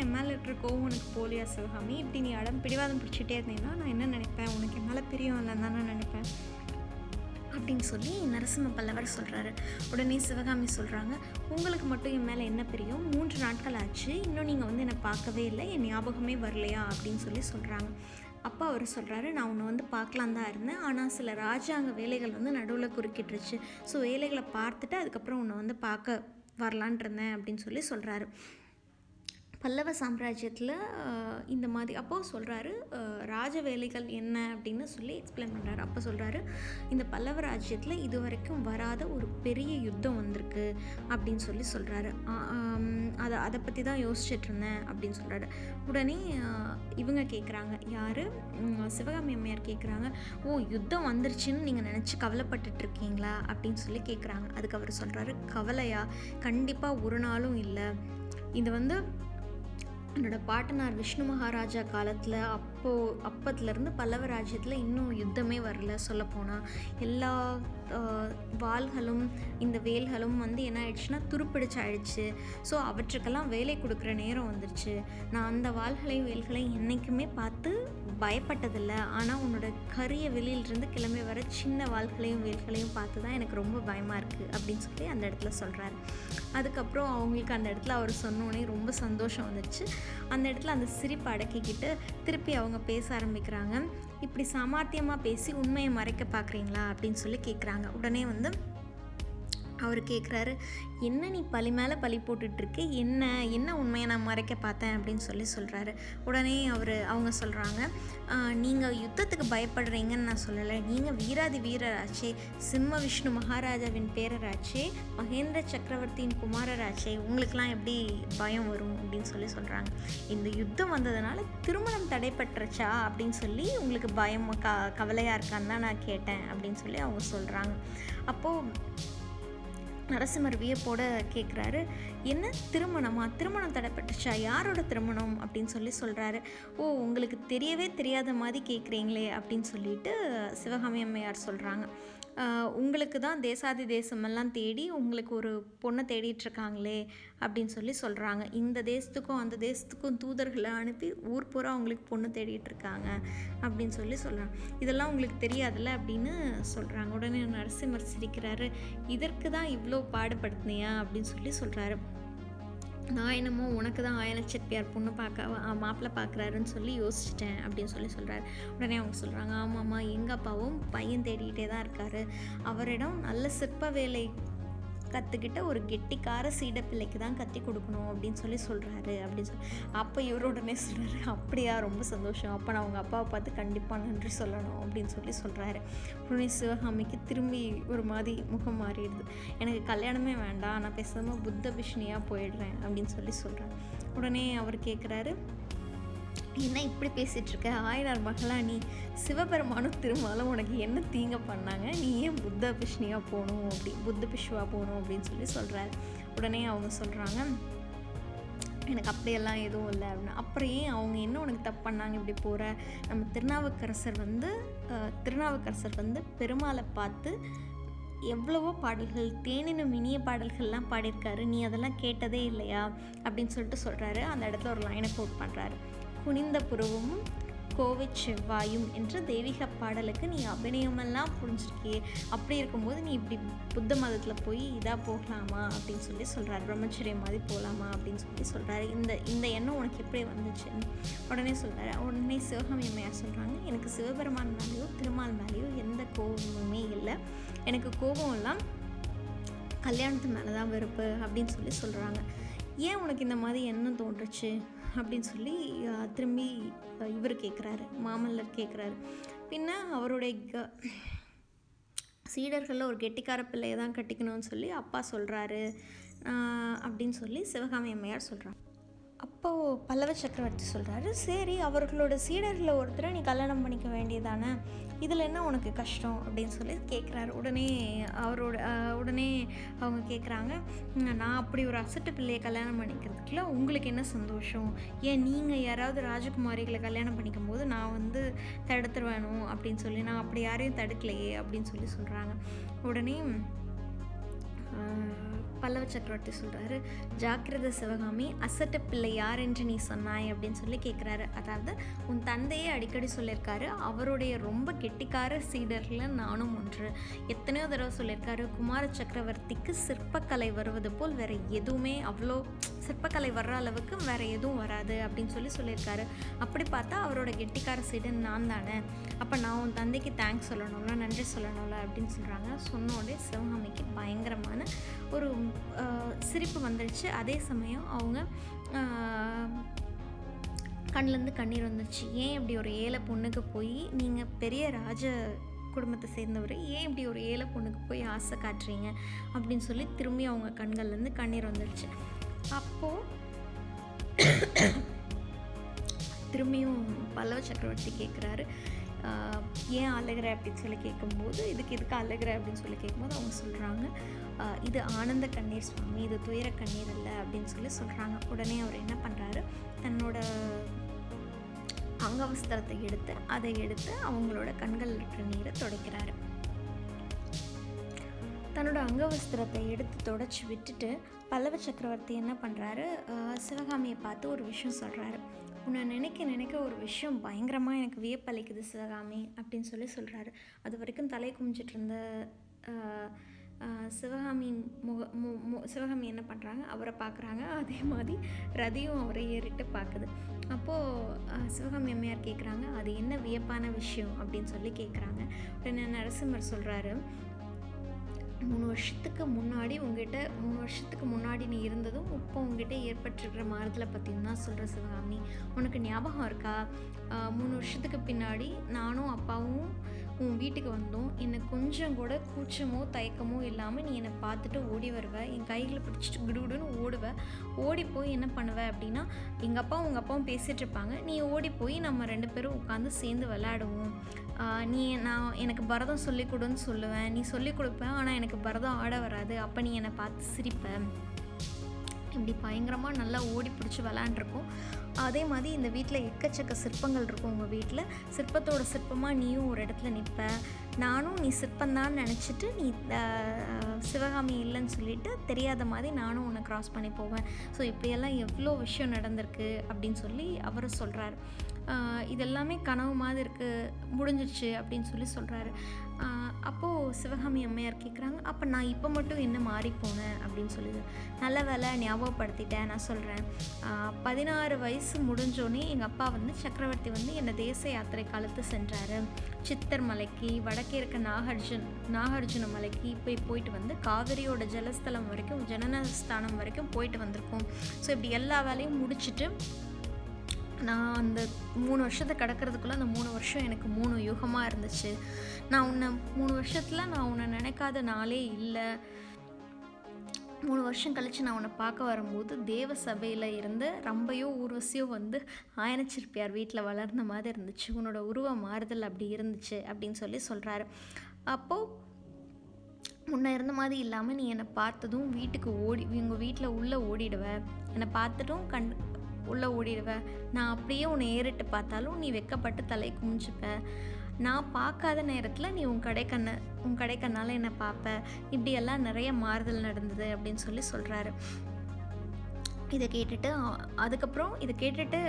என் மேலே இருக்கிற கோவம் உனக்கு போலியா சிவகாமி? இப்படி நீ பிடிவாதம் பிடிச்சிட்டே இருந்தீங்கன்னா நான் என்ன நினைப்பேன், உனக்கு என் மேலே பிரியம் இல்லைன்னு தான் நான் நினைப்பேன் அப்படின்னு சொல்லி நரசிம்ம பல்லவர் சொல்கிறாரு. உடனே சிவகாமி சொல்கிறாங்க, உங்களுக்கு மட்டும் என் மேலே என்ன பிரியம்? 3 நாட்கள் ஆச்சு, இன்னும் நீங்கள் வந்து என்னை பார்க்கவே இல்லை, என் ஞாபகமே வரலையா அப்படின்னு சொல்லி சொல்கிறாங்க. அப்போ அவர் சொல்கிறாரு, நான் உன்னை வந்து பார்க்கலாம் தான் இருந்தேன், ஆனால் சில ராஜாங்க வேலைகள் வந்து நடுவில் குறுக்கிட்டுருச்சு, ஸோ வேலைகளை பார்த்துட்டு அதுக்கப்புறம் உன்னை வந்து பார்க்க வரலான் இருந்தேன் அப்படின்னு சொல்லி சொல்கிறாரு. பல்லவ சாம்ராஜ்யத்தில் இந்த மாதிரி அப்போது சொல்கிறாரு, ராஜ வேலைகள் என்ன அப்படின்னு சொல்லி எக்ஸ்பிளைன் பண்ணுறாரு. அப்போ சொல்கிறாரு, இந்த பல்லவ ராஜ்யத்தில் இது வரைக்கும் வராத ஒரு பெரிய யுத்தம் வந்திருக்கு அப்படின்னு சொல்லி சொல்கிறாரு. அதை பற்றி தான் யோசிச்சுட்டு இருந்தேன் அப்படின்னு சொல்கிறாரு. உடனே இவங்க கேட்குறாங்க, யார்? சிவகாமி அம்மையார் கேட்குறாங்க, ஓ யுத்தம் வந்துருச்சுன்னு நீங்கள் நினச்சி கவலைப்பட்டுட்ருக்கீங்களா அப்படின்னு சொல்லி கேட்குறாங்க. அதுக்கு அவர் சொல்கிறாரு, கவலையா? கண்டிப்பாக ஒரு நாளும் இல்லை. இது வந்து என்னோடய பாட்டனார் விஷ்ணு மகாராஜா காலத்தில் அப்பத்துலேருந்து பல்லவ ராஜ்யத்தில் இன்னும் யுத்தமே வரல. சொல்லப்போனால் எல்லா வாள்களும் இந்த வேல்களும் வந்து என்ன ஆயிடுச்சுன்னா துருப்பிடிச்சு ஆயிடுச்சு. ஸோ அவற்றுக்கெல்லாம் வேலை கொடுக்குற நேரம் வந்துருச்சு. நான் அந்த வாள்களையும் வேல்களையும் என்றைக்குமே பார்த்து பயப்பட்டதில்லை, ஆனால் உன்னோட கரிய வெளியிலிருந்து கிளம்பி வர சின்ன வாள்களையும் வேல்களையும் பார்த்து தான் எனக்கு ரொம்ப பயமாக இருக்குது அப்படின்னு சொல்லி அந்த இடத்துல சொல்கிறாரு. அதுக்கப்புறம் அவங்களுக்கு அந்த இடத்துல அவர் சொன்னோடனே ரொம்ப சந்தோஷம் வந்துடுச்சு. அந்த இடத்துல அந்த சிரிப்பை அடக்கிக்கிட்டு திருப்பி அவங்க பேச ஆரம்பிக்கிறாங்க. இப்படி சாமர்த்தியமாக பேசி உண்மையை மறைக்க பார்க்குறீங்களா அப்படின்னு சொல்லி கேட்குறாங்க. உடனே வந்து அவர் கேட்குறாரு, என்ன நீ பழி மேலே பழி போட்டுட்ருக்கு, என்ன உண்மையை நான் மறைக்க பார்த்தேன் அப்படின்னு சொல்லி சொல்கிறாரு. உடனே அவங்க சொல்கிறாங்க, நீங்கள் யுத்தத்துக்கு பயப்படுறீங்கன்னு நான் சொல்லலை, நீங்கள் வீராதி வீரராச்சே, சிம்ம விஷ்ணு மகாராஜாவின் பேரராச்சே, மகேந்திர சக்கரவர்த்தியின் குமாரராச்சே, உங்களுக்கெல்லாம் எப்படி பயம் வரும் அப்படின்னு சொல்லி சொல்கிறாங்க. இந்த யுத்தம் வந்ததுனால திருமணம் தடைப்பட்டுருச்சா அப்படின்னு சொல்லி உங்களுக்கு பயம் கவலையாக இருக்கான்னு தான் நான் கேட்டேன் அப்படின்னு சொல்லி அவங்க சொல்கிறாங்க. அப்போது நரசிம்மர் வியப்போட கேட்குறாரு, என்ன திருமணம் தடைப்பட்டுச்சா? யாரோட திருமணம் அப்படின்னு சொல்லி சொல்கிறாரு. ஓ உங்களுக்கு தெரியவே தெரியாத மாதிரி கேட்குறீங்களே அப்படின்னு சொல்லிட்டு சிவகாமி அம்மையார் சொல்கிறாங்க. உங்களுக்கு தான் தேசாதி தேசமெல்லாம் தேடி உங்களுக்கு ஒரு பொண்ணை தேடிட்டுருக்காங்களே அப்படின்னு சொல்லி சொல்கிறாங்க. இந்த தேசத்துக்கும் அந்த தேசத்துக்கும் தூதர்களை அனுப்பி ஊர் பூரா அவங்களுக்கு பொண்ணு தேடிட்டுருக்காங்க அப்படின்னு சொல்லி சொல்கிறாங்க. இதெல்லாம் உங்களுக்கு தெரியாதுல்ல அப்படின்னு சொல்கிறாங்க. உடனே நரசிம்மர் சிரிக்கிறாரு, இதற்கு தான் இவ்வளோ பாடுபடுத்தினியா அப்படின்னு சொல்லி சொல்கிறாரு. நான் என்னமோ உனக்கு தான் ஆயன செட்டியார் பொண்ணு மாப்பிள்ளை பார்க்குறாருன்னு சொல்லி யோசிச்சிட்டேன் அப்படின்னு சொல்லி சொல்கிறாரு. உடனே அவங்க சொல்கிறாங்க, ஆமாம்மா எங்கள் அப்பாவும் பையன் தேடிக்கிட்டே தான் இருக்கார், அவரிடம் நல்ல சிற்ப வேலை கற்றுக்கிட்ட ஒரு கெட்டிக்கார சீடப்பிள்ளைக்கு தான் கற்றி கொடுக்கணும் அப்படின்னு சொல்லி சொல்கிறாரு அப்படின்னு சொல்லி. அப்போ இவர் உடனே சொல்கிறாரு, அப்படியா, ரொம்ப சந்தோஷம், அப்போ நான் அவங்க அப்பாவை பார்த்து கண்டிப்பாக நன்றி சொல்லணும் அப்படின்னு சொல்லி சொல்கிறாரு. உடனே சிவகாமிக்கு திரும்பி ஒரு மாதிரி முகம் மாறிடுது. எனக்கு கல்யாணமே வேண்டாம், நான் பேசாமல் புத்த பிஷ்ணியாக போயிடுறேன் அப்படின்னு சொல்லி சொல்கிறேன். உடனே அவர் கேட்குறாரு, என்ன இப்படி பேசிகிட்ருக்க, ஆயனார் மகளா நீ? சிவபெருமானும் திருமாலும் உனக்கு என்ன தீங்க பண்ணாங்க, நீ ஏன் புத்த பிஷ்ணியாக போகணும் புத்த பிஷ்வா போகணும் அப்படின்னு சொல்லி சொல்கிறாரு. உடனே அவங்க சொல்கிறாங்க, எனக்கு அப்படியெல்லாம் எதுவும் இல்லை அப்படின்னு. அப்புறம் ஏன் அவங்க என்ன உனக்கு தப்பு பண்ணாங்க இப்படி போகிற? நம்ம திருநாவுக்கரசர் வந்து பெருமாளை பார்த்து எவ்வளவோ பாடல்கள், தேனினும் இனிய பாடல்கள்லாம் பாடியிருக்காரு, நீ அதெல்லாம் கேட்டதே இல்லையா அப்படின்னு சொல்லிட்டு சொல்கிறாரு. அந்த இடத்துல ஒரு லைனை கோட் பண்ணுறாரு, குனிந்த புருவமும் கோவை செவ்வாயும் என்ற தெய்வீக பாடலுக்கு நீ அபிநயமெல்லாம் புரிஞ்சிருக்கியே, அப்படி இருக்கும்போது நீ இப்படி புத்த மதத்தில் போய் இதாக போகலாமா அப்படின்னு சொல்லி சொல்கிறாரு, பிரம்மச்சரியம் மாதிரி போகலாமா அப்படின்னு சொல்லி சொல்கிறாரு. இந்த எண்ணம் உனக்கு எப்படி வந்துச்சு? உடனே சொல்கிறாரு. உடனே சிவகாமி அம்மையார் சொல்கிறாங்க, எனக்கு சிவபெருமான் மேலேயோ திருமால் மேலேயோ எந்த கோபமுமே இல்லை, எனக்கு கோபம் எல்லாம் கல்யாணத்து மேலே தான் வெறுப்பு அப்படின்னு சொல்லி சொல்கிறாங்க. ஏன் உனக்கு இந்த மாதிரி எண்ணம் தோன்றுச்சு அப்படின்னு சொல்லி திரும்பி இவர் கேட்குறாரு, மாமல்லர் கேட்குறாரு. பின்ன அவருடைய சீடர்களில் ஒரு கெட்டிக்கார பிள்ளையை தான் கட்டிக்கணும்னு சொல்லி அப்பா சொல்கிறாரு அப்படின்னு சொல்லி சிவகாமி அம்மையார் சொல்கிறாங்க. அப்போது பல்லவ சக்கரவர்த்தி சொல்கிறாரு, சரி அவர்களோட சீடர்களில் ஒருத்தரை நீ கல்யாணம் பண்ணிக்க வேண்டியதானே, இதில் என்ன உனக்கு கஷ்டம் அப்படின்னு சொல்லி கேட்குறாரு. உடனே அவங்க கேட்குறாங்க, நான் அப்படி ஒரு அசட்டு பிள்ளையை கல்யாணம் பண்ணிக்கிறதுக்குள்ள உங்களுக்கு என்ன சந்தோஷம், ஏன் நீங்கள் யாராவது ராஜகுமாரிகளை கல்யாணம் பண்ணிக்கும் போது நான் வந்து தடுத்துருவேணும் அப்படின்னு சொல்லி, நான் அப்படி யாரையும் தடுக்கலையே அப்படின்னு சொல்லி சொல்கிறாங்க. உடனே பல்லவ சக்கரவர்த்தி சொல்கிறாரு, ஜாக்கிரதை சிவகாமி, அசட்டு பிள்ளை யார் என்று நீ சொன்னாய் அப்படின்னு சொல்லி கேட்குறாரு. அதாவது உன் தந்தையே அடிக்கடி சொல்லியிருக்காரு, அவருடைய ரொம்ப கெட்டிக்கார சீடர்களில் நானும் ஒன்று. எத்தனையோ தடவை சொல்லியிருக்காரு, குமார சக்கரவர்த்திக்கு சிற்பக்கலை வருவது போல் வேறு எதுவுமே, அவ்வளோ சிற்பக்கலை வர்ற அளவுக்கு வேறு எதுவும் வராது அப்படின்னு சொல்லி சொல்லியிருக்காரு. அப்படி பார்த்தா அவரோட கெட்டிக்கார சீடன் நான் தானே, அப்போ நான் உன் தந்தைக்கு தேங்க்ஸ் சொல்லணும்ல, நன்றி சொல்லணும்ல அப்படின்னு சொல்கிறாங்க. சொன்னோடனே சிவகாமிக்கு பயங்கரமான ஒரு சிரிப்பு வந்துடுச்சு. அதே சமயம் அவங்க கண்ணிலேருந்து கண்ணீர் வந்துடுச்சு. ஏன் இப்படி ஒரு ஏழை பொண்ணுக்கு போய், நீங்கள் பெரிய ராஜ குடும்பத்தை சேர்ந்தவர், ஏன் இப்படி ஒரு ஏழை பொண்ணுக்கு போய் ஆசை காட்டுறீங்க அப்படின்னு சொல்லி திரும்பி அவங்க கண்கள்லேருந்து கண்ணீர் வந்துடுச்சு. அப்போது திரும்பியும் பல்லவ சக்கரவர்த்தி கேட்குறாரு, ஏன் அழுகிற அப்படின்னு சொல்லி கேட்கும்போது, எதுக்கு அழுகிற அப்படின்னு சொல்லி கேட்கும்போது அவங்க சொல்கிறாங்க, இது ஆனந்த கண்ணீர் சுவாமி, இது துயர கண்ணீர் இல்லை அப்படின்னு சொல்லி சொல்கிறாங்க. உடனே அவர் என்ன பண்ணுறாரு, தன்னோட அங்கவஸ்திரத்தை எடுத்து அவங்களோட கண்கள் இருக்கிற நீரை துடைக்கிறாரு. தன்னோட அங்கவஸ்திரத்தை எடுத்து தொடச்சி விட்டுட்டு பல்லவ சக்கரவர்த்தி என்ன பண்ணுறாரு, சிவகாமியை பார்த்து ஒரு விஷயம் சொல்கிறாரு. உன்னை நினைக்க ஒரு விஷயம் பயங்கரமாக எனக்கு வியப்பளிக்குது சிவகாமி அப்படின்னு சொல்லி சொல்கிறாரு. அது வரைக்கும் தலை குமிஞ்சிட்டு இருந்த சிவகாமி என்ன பண்ணுறாங்க, அவரை பார்க்குறாங்க. அதே மாதிரி ரதியும் அவரை ஏறிட்டு பார்க்குது. அப்போது சிவகாமி அம்மையார் கேட்குறாங்க, அது என்ன வியப்பான விஷயம் அப்படின்னு சொல்லி கேட்குறாங்க. உடனே நரசிம்மர் சொல்கிறாரு, 3 வருஷத்துக்கு முன்னாடி நீ இருந்ததும் இப்போ உங்ககிட்ட ஏற்பட்டிருக்கிற மாறுதலை பற்றியும் தான் சொல்கிற சிவகாமி. உனக்கு ஞாபகம் இருக்கா, 3 வருஷத்துக்கு பின்னாடி நானும் அப்பாவும் உன் வீட்டுக்கு வந்தோம். என்னை கொஞ்சம் கூட கூச்சமோ தயக்கமோ இல்லாமல் நீ என்னை பார்த்துட்டு ஓடி வருவ, என் கைகளை பிடிச்சிட்டு குடுகுடுன்னு ஓடுவேன். ஓடி போய் என்ன பண்ணுவேன் அப்படின்னா, எங்கள் அப்பாவும் பேசிகிட்டு இருப்பாங்க, நீ ஓடி போய் நம்ம 2 பேரும் உட்காந்து சேர்ந்து விளையாடுவோம். நான் எனக்கு பரதம் சொல்லிக் கொடுன்னு சொல்லுவேன், நீ சொல்லிக் கொடுப்பேன், ஆனால் எனக்கு பரதம் ஆட வராது. அப்போ நீ என்னை பார்த்து சிரிப்பேன். இப்படி பயங்கரமாக நல்லா ஓடி பிடிச்சி விளாண்டுருக்கோம். அதே மாதிரி இந்த வீட்டில் எக்கச்சக்க சிற்பங்கள் இருக்கும். உங்கள் வீட்டில் சிற்பத்தோட சிற்பமாக நீயும் ஒரு இடத்துல நிற்ப, நானும் நீ சிற்பந்தான்னு நினச்சிட்டு நீ சிவகாமி இல்லைன்னு சொல்லிட்டு தெரியாத மாதிரி நானும் உன்னை க்ராஸ் பண்ணி போவேன். ஸோ இப்படியெல்லாம் எவ்வளோ விஷயம் நடந்திருக்கு அப்படின்னு சொல்லி அவர் சொல்கிறாரு. இதெல்லாமே கனவு மாதிரி இருக்குது, முடிஞ்சிடுச்சு அப்படின்னு சொல்லி சொல்கிறாரு. அப்போது சிவகாமி அம்மையார் கேட்குறாங்க, அப்போ நான் இப்போ மட்டும் என்ன மாறி போனேன் அப்படின்னு சொல்லுது. நல்ல வேலை ஞாபகப்படுத்திட்டேன், நான் சொல்கிறேன். 16 வயசு முடிஞ்சோடனே எங்கள் அப்பா வந்து சக்கரவர்த்தி வந்து என்னை தேச யாத்திரை காலத்து சென்றார். சித்தர் மலைக்கு, வடக்கே இருக்க நாகார்ஜுன மலைக்கு போயிட்டு வந்து காவிரியோட ஜலஸ்தலம் வரைக்கும், ஜனனஸ்தானம் வரைக்கும் போயிட்டு வந்திருக்கோம். ஸோ இப்படி எல்லா வேலையும் முடிச்சுட்டு நான் அந்த 3 வருஷத்தை கடக்கிறதுக்குள்ளே அந்த 3 வருஷம் எனக்கு 3 யுகமாக இருந்துச்சு. நான் உன்னை 3 வருஷத்தில் நான் உன்னை நினைக்காத நாளே இல்லை. 3 வருஷம் கழித்து நான் உன்னை பார்க்க வரும்போது தேவ சபையில் இருந்து ரம்பையோ ஊர்வசியோ வந்து ஆயனச்சிற்பியார் வீட்டில் வளர்ந்த மாதிரி இருந்துச்சு. உன்னோட உருவ மாறுதல் அப்படி இருந்துச்சு அப்படின்னு சொல்லி சொல்கிறாரு. அப்போது முன்ன இருந்த மாதிரி இல்லாமல் நீ என்னை பார்த்ததும் வீட்டுக்கு உங்கள் வீட்டில் உள்ளே ஓடிடுவேன், என்னை பார்த்துட்டும் உள்ளே ஓடிடுவேன். நான் அப்படியே உன்னை ஏறிட்டு பார்த்தாலும் நீ வெக்கப்பட்டு தலை குமிஞ்சுப்ப. நான் பார்க்காத நேரத்தில் நீ உன் கடைக்கண்ணால் என்னை பார்ப்ப. இப்படியெல்லாம் நிறைய மாறுதல் நடந்தது அப்படின்னு சொல்லி சொல்கிறாரு. இதை கேட்டுட்டு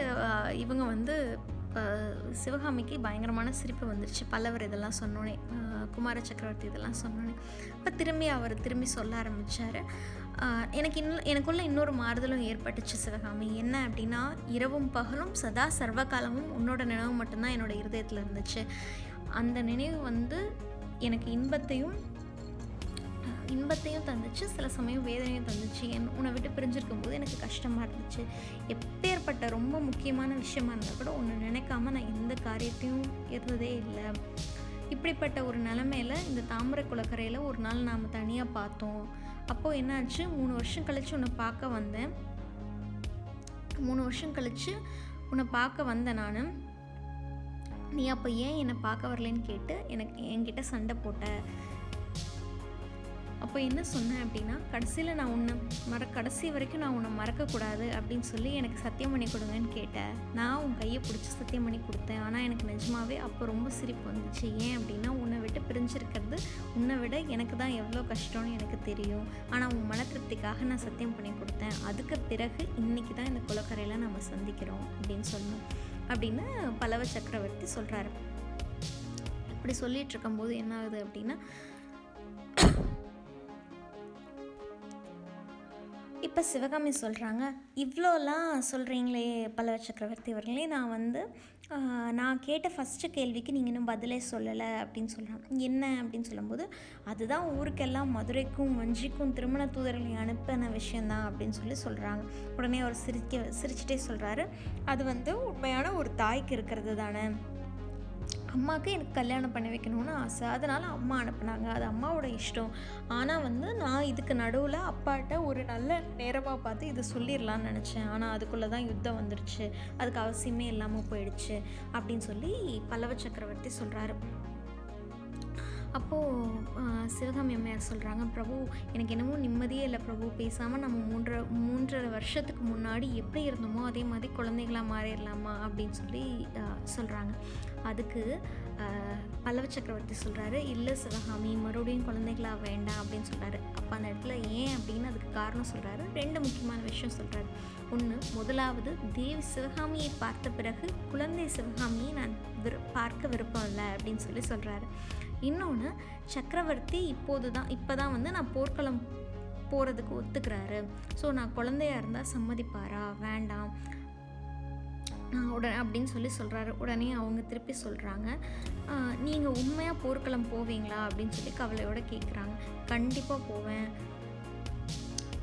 இவங்க வந்து சிவகாமிக்கு பயங்கரமான சிரிப்பு வந்துருச்சு. பல்லவர் இதெல்லாம் சொன்னோன்னே, குமார சக்கரவர்த்தி இதெல்லாம் சொன்னோன்னே, இப்போ திரும்பி சொல்ல ஆரம்பித்தார். எனக்குள்ள இன்னொரு மாறுதலும் ஏற்பட்டுச்சு சிவகாமி. என்ன அப்படின்னா, இரவும் பகலும் சதா சர்வகாலமும் உன்னோட நினைவு மட்டும்தான் என்னோட இருதயத்தில் இருந்துச்சு. அந்த நினைவு வந்து எனக்கு இன்பத்தையும் தந்துச்சு, சில சமயம் வேதனையும் தந்துச்சு. உன்னை விட்டு பிரிஞ்சிருக்கும் போது எனக்கு கஷ்டமாக இருந்துச்சு. எப்பேற்பட்ட ரொம்ப முக்கியமான விஷயமா இருந்தால் கூட உன்னை நினைக்காம நான் எந்த காரியத்தையும் இருந்ததே இல்லை. இப்படிப்பட்ட ஒரு நிலமையில இந்த தாமரை குளக்கரையில் ஒரு நாள் நாம் தனியாக பார்த்தோம். அப்போது என்னாச்சு, 3 வருஷம் கழித்து உன்னை பார்க்க வந்தேன். 3 வருஷம் கழித்து உன்னை பார்க்க வந்தேன் நான். நீ அப்போ ஏன் என்னை பார்க்க வரலன்னு கேட்டு என்கிட்ட சண்டை போட்ட. அப்போ என்ன சொன்னேன் அப்படின்னா, கடைசியில் நான் உன்னை கடைசி வரைக்கும் நான் உன்னை மறக்கக்கூடாது அப்படின்னு சொல்லி எனக்கு சத்தியம் பண்ணி கொடுங்கன்னு கேட்டேன். நான் உன் கையை பிடிச்சி சத்தியம் பண்ணி கொடுத்தேன். ஆனால் எனக்கு நிஜமாவே அப்போ ரொம்ப சிரிப்பு வந்துச்சு. ஏன் அப்படின்னா, உன்னை விட்டு பிரிஞ்சிருக்கிறது உன்னை விட எனக்கு தான் எவ்வளோ கஷ்டம்னு எனக்கு தெரியும். ஆனால் உன் மன திருப்திக்காக நான் சத்தியம் பண்ணி கொடுத்தேன். அதுக்கு பிறகு இன்றைக்கி தான் இந்த குளக்கரையில் நம்ம சந்திக்கிறோம் அப்படின்னு சொல்லணும் அப்படின்னு பல்லவ சக்கரவர்த்தி சொல்கிறாரு. இப்படி சொல்லிட்டு இருக்கும்போது என்ன ஆகுது அப்படின்னா, இப்போ சிவகாமி சொல்கிறாங்க, இவ்வளோலாம் சொல்கிறீங்களே பல்லவ சக்கரவர்த்தி அவர்களே, நான் கேட்ட ஃபஸ்ட்டு கேள்விக்கு நீங்கள் இன்னும் பதிலே சொல்லலை அப்படின்னு சொல்கிறாங்க. என்ன அப்படின்னு சொல்லும்போது, அதுதான் ஊருக்கெல்லாம் மதுரைக்கும் வஞ்சிக்கும் திருமண தூதர்களை அனுப்பின விஷயந்தான் அப்படின்னு சொல்கிறாங்க. உடனே அவர் சிரிச்சிட்டே சொல்கிறாரு, அது உண்மையான ஒரு தாய்க்கு இருக்கிறது தானே. அம்மாவுக்கு எனக்கு கல்யாணம் பண்ணி வைக்கணும்னு ஆசை, அதனால் அம்மா அனுப்புனாங்க. அது அம்மாவோட இஷ்டம். ஆனால் நான் இதுக்கு நடுவில் அப்பாட்ட ஒரு நல்ல நேரமாக பார்த்து இதை சொல்லிடலான்னு நினச்சேன். ஆனால் அதுக்குள்ளே தான் யுத்தம் வந்துருச்சு, அதுக்கு அவசியமே இல்லாமல் போயிடுச்சு அப்படின்னு சொல்லி பல்லவ சக்கரவர்த்தி சொல்கிறாரு. அப்போது சிவகாமி அம்மையார் சொல்கிறாங்க, பிரபு எனக்கு என்னமோ நிம்மதியே இல்லை பிரபு. பேசாமல் நம்ம 3.5 வருஷத்துக்கு முன்னாடி எப்படி இருந்தோமோ அதே மாதிரி குழந்தைகளாக மாறிடலாமா அப்படின்னு சொல்லி சொல்கிறாங்க. அதுக்கு பல்லவ சக்கரவர்த்தி சொல்கிறாரு, இல்லை சிவகாமி, மறுபடியும் குழந்தைகளாக வேண்டாம் அப்படின்னு சொல்கிறாரு. அப்போ அந்த இடத்துல ஏன் அப்படின்னு அதுக்கு காரணம் சொல்கிறாரு. 2 முக்கியமான விஷயம் சொல்கிறாரு. முதலாவது, தேவி சிவகாமியை பார்த்த பிறகு குழந்தை சிவகாமியை நான் பார்க்க விருப்பம் இல்லை அப்படின்னு சொல்கிறாரு. இன்னொன்று, சக்கரவர்த்தி இப்போ தான் நான் போர்க்களம் போகிறதுக்கு ஒத்துக்கிறாரு. ஸோ நான் குழந்தையாக இருந்தால் சம்மதிப்பாரா, வேண்டாம் அப்படின்னு சொல்கிறாரு. உடனே அவங்க திருப்பி சொல்கிறாங்க, நீங்கள் உண்மையாக போர்க்களம் போவீங்களா அப்படின்னு சொல்லி கவலையோடு கேட்குறாங்க. கண்டிப்பாக போவேன்.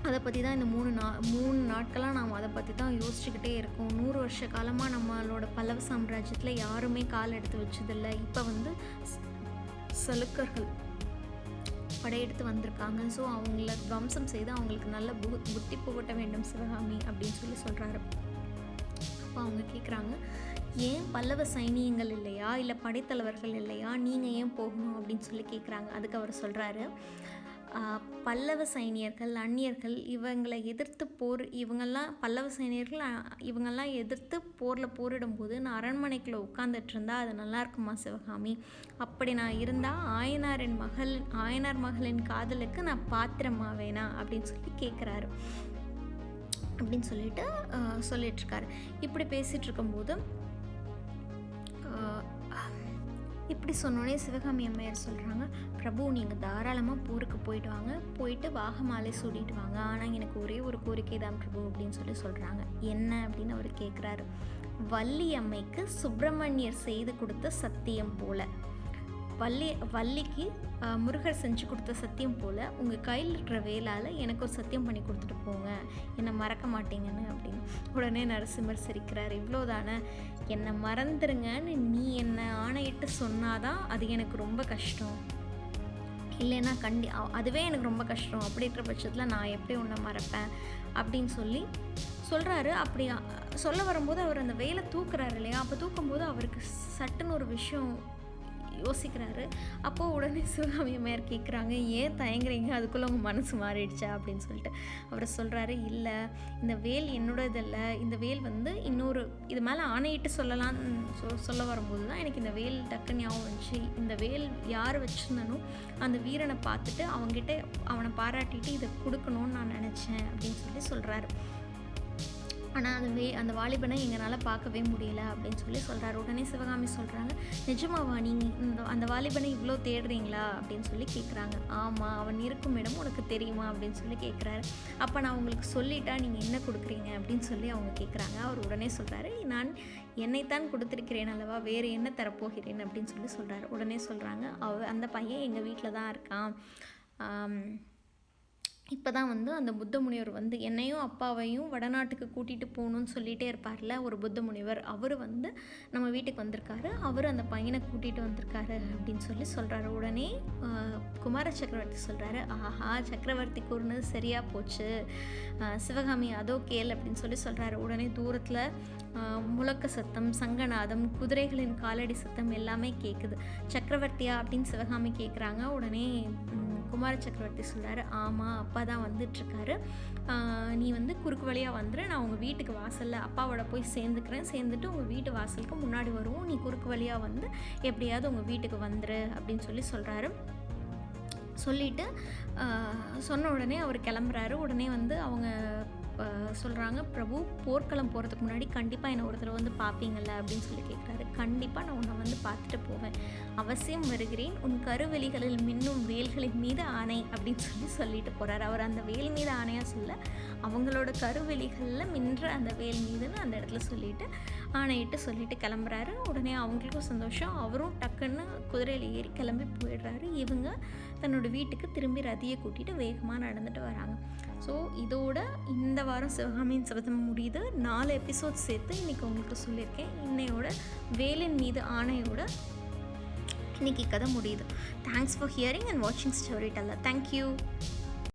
அதை பற்றி தான் இந்த 3 நாட்களாக நாம் அதை பற்றி தான் யோசிச்சுக்கிட்டே இருக்கோம். 100 வருஷ காலமாக நம்மளோட பல்லவ சாம்ராஜ்யத்தில் யாருமே கால் எடுத்து வச்சதில்லை. இப்போ சலுக்கர்கள் படையெடுத்து வந்திருக்காங்க. ஸோ அவங்கள துவம்சம் செய்து அவங்களுக்கு நல்ல புத்தி புகட்ட வேண்டும் சிவகாமி அப்படின்னு சொல்கிறாரு. அப்போ அவங்க கேட்குறாங்க, ஏன் பல்லவ சைனியங்கள் இல்லையா, இல்லை படைத்தலைவர்கள் இல்லையா, நீங்கள் ஏன் போகணும் அப்படின்னு கேட்குறாங்க. அதுக்கு அவர் சொல்கிறாரு, பல்லவ சைனியர்கள், அந்நியர்கள் இவங்களை எதிர்த்து பல்லவ சைனியர்கள் இவங்கெல்லாம் எதிர்த்து போரிடும்போது நான் அரண்மனைக்குள்ளே உட்காந்துட்டு இருந்தால் அது நல்லா இருக்குமா சிவகாமி? அப்படி நான் இருந்தால் ஆயனார் மகளின் காதலுக்கு நான் பாத்திரமா வேணா அப்படின்னு கேட்குறாரு. அப்படின்னு சொல்லிட்டுருக்காரு. இப்படி பேசிகிட்டு இருக்கும்போது இப்படி சொன்னோடனே சிவகாமி அம்மையார் சொல்கிறாங்க, பிரபு நீங்கள் தாராளமாக போருக்கு போயிட்டு வாகமாலை சூடிட்டு வாங்க. ஆனால் எனக்கு ஒரே ஒரு கோரிக்கை தான் பிரபு அப்படின்னு சொல்கிறாங்க. என்ன அப்படின்னு அவர் கேட்குறாரு. வள்ளி அம்மைக்கு சுப்பிரமணியர் செய்து கொடுத்த சத்தியம் போல, வள்ளிக்கு முருகர் செஞ்சு கொடுத்த சத்தியம் போல் உங்கள் கையில் இருக்கிற வேளால் எனக்கு ஒரு சத்தியம் பண்ணி கொடுத்துட்டு போங்க, என்னை மறக்க மாட்டீங்கன்னு அப்படின்னு. உடனே நரசிம்மர் சிரிக்கிறார். இவ்வளோதானே, என்னை மறந்துருங்கன்னு நீ என்னை ஆணையிட்டு சொன்னாதான் அது எனக்கு ரொம்ப கஷ்டம், இல்லைன்னா அதுவே எனக்கு ரொம்ப கஷ்டம். அப்படி இருக்கிற பட்சத்தில் நான் எப்படி உன்னை மறப்பேன் அப்படின்னு சொல்கிறாரு. அப்படி சொல்ல வரும்போது அவர் அந்த வேலை தூக்குறாரு இல்லையா, அப்போ தூக்கும்போது அவருக்கு சட்டுன்னு ஒரு விஷயம் யோசிக்கிறாரு. அப்போது உடனே சிவகாமி அம்மையார் கேட்குறாங்க, ஏன் தயங்குறீங்க, அதுக்குள்ளே உங்கள் மனசு மாறிடுச்சா அப்படின்னு அவர் சொல்கிறாரு, இல்லை இந்த வேல் என்னோடதில்லை, இந்த வேல் இன்னொரு இது மேலே ஆணையிட்டு சொல்ல வரும்போது தான் எனக்கு இந்த வேல் டக்கு ஞாபகம் வந்துச்சு. இந்த வேல் யார் வச்சுருந்தனோ அந்த வீரனை பார்த்துட்டு அவனை பாராட்டிட்டு இதை கொடுக்கணும்னு நான் நினச்சேன் அப்படின்னு சொல்கிறாரு. ஆனால் அந்த வாலிபனை எங்களால் பார்க்கவே முடியல அப்படின்னு சொல்கிறாரு. உடனே சிவகாமி சொல்கிறாங்க, நிஜமாவா நீங்கள் அந்த வாலிபனை இவ்வளோ தேடுறீங்களா அப்படின்னு கேட்குறாங்க. ஆமாம், அவன் இருக்கும் இடம் உனக்கு தெரியுமா அப்படின்னு கேட்குறாரு. அப்போ நான் உங்களுக்கு சொல்லிட்டா நீங்கள் என்ன கொடுக்குறீங்க அப்படின்னு அவங்க கேட்குறாங்க. அவர் உடனே சொல்கிறாரு, நான் என்னைத்தான் கொடுத்துருக்கிறேன் அல்லவா, வேறு என்ன தரப்போகிறேன் அப்படின்னு சொல்கிறாரு. உடனே சொல்கிறாங்க, அந்த பையன் எங்கள் வீட்டில் தான் இருக்கான், இப்போ தான் வந்து அந்த புத்த முனிவர் வந்து என்னையும் அப்பாவையும் வடநாட்டுக்கு கூட்டிகிட்டு போகணுன்னு சொல்லிகிட்டே இருப்பார்ல ஒரு புத்த முனிவர், அவர் வந்து நம்ம வீட்டுக்கு வந்திருக்காரு, அவர் அந்த பையனை கூட்டிகிட்டு வந்திருக்காரு அப்படின்னு சொல்லி சொல்கிறாரு. உடனே குமார சக்கரவர்த்தி சொல்கிறாரு, ஆஹா சக்கரவர்த்தி கூறினது சரியாக போச்சு, சிவகாமி அதோ கேள் அப்படின்னு சொல்லி சொல்கிறாரு. உடனே தூரத்தில் முழக்க சத்தம், சங்கநாதம், குதிரைகளின் காலடி சத்தம் எல்லாமே கேட்குது. சக்கரவர்த்தியா அப்படின்னு சிவகாமி கேட்குறாங்க. உடனே குமார சக்கரவர்த்தி சொல்கிறாரு, ஆமாம் அப்பா தான் வந்துட்டுருக்காரு, நீ வந்து குறுக்கு வழியாக வந்துடு, நான் உங்கள் வீட்டுக்கு வாசலில் அப்பாவோட போய் சேர்ந்துட்டு உங்கள் வீட்டு வாசலுக்கு முன்னாடி வருவோம், நீ குறுக்கு வழியாக வந்து எப்படியாவது உங்கள் வீட்டுக்கு வந்துரு அப்படின்னு சொல்லி சொல்கிறாரு. சொல்லிவிட்டு சொன்ன உடனே அவர் கிளம்புறாரு. உடனே வந்து அவங்க சொல்கிறாங்க, பிரபு போர்க்களம் போகிறதுக்கு முன்னாடி கண்டிப்பாக என்னை ஒரு தடவை வந்து பார்ப்பீங்கள்ல அப்படின்னு சொல்லி கேட்குறாரு. கண்டிப்பாக நான் உன்னை வந்து பார்த்துட்டு போவேன், அவசியம் வருகிறேன், உன் கருவெளிகளில் மின்னும் வேல்களின் மீது ஆணை அப்படின்னு சொல்லிட்டு போகிறார். அவர் அந்த வேல் மீது ஆணையாக சொல்ல, அவங்களோட கருவெளிகளில் மின்ற அந்த வேல் மீதுன்னு அந்த இடத்துல சொல்லிட்டு ஆணையிட்டு சொல்லிட்டு கிளம்புறாரு. உடனே அவங்களுக்கும் சந்தோஷம், அவரும் டக்குன்னு குதிரையில் ஏறி கிளம்பி போயிடுறாரு. இவங்க தன்னோட வீட்டுக்கு திரும்பி ரதியை கூட்டிகிட்டு வேகமாக நடந்துட்டு வராங்க. ஸோ இதோட இந்த வாரம் சிவகாமியின் சபதம் முடியுது. 4 எபிசோட் சேர்த்து இன்றைக்கி உங்களுக்கு சொல்லியிருக்கேன். இன்னையோட வேலின் மீது ஆணையோட இன்றைக்கி கதை முடியுது. தேங்க்ஸ் ஃபார் ஹியரிங் அண்ட் வாட்சிங் ஸ்டோரி டெல்லர். தேங்க்யூ.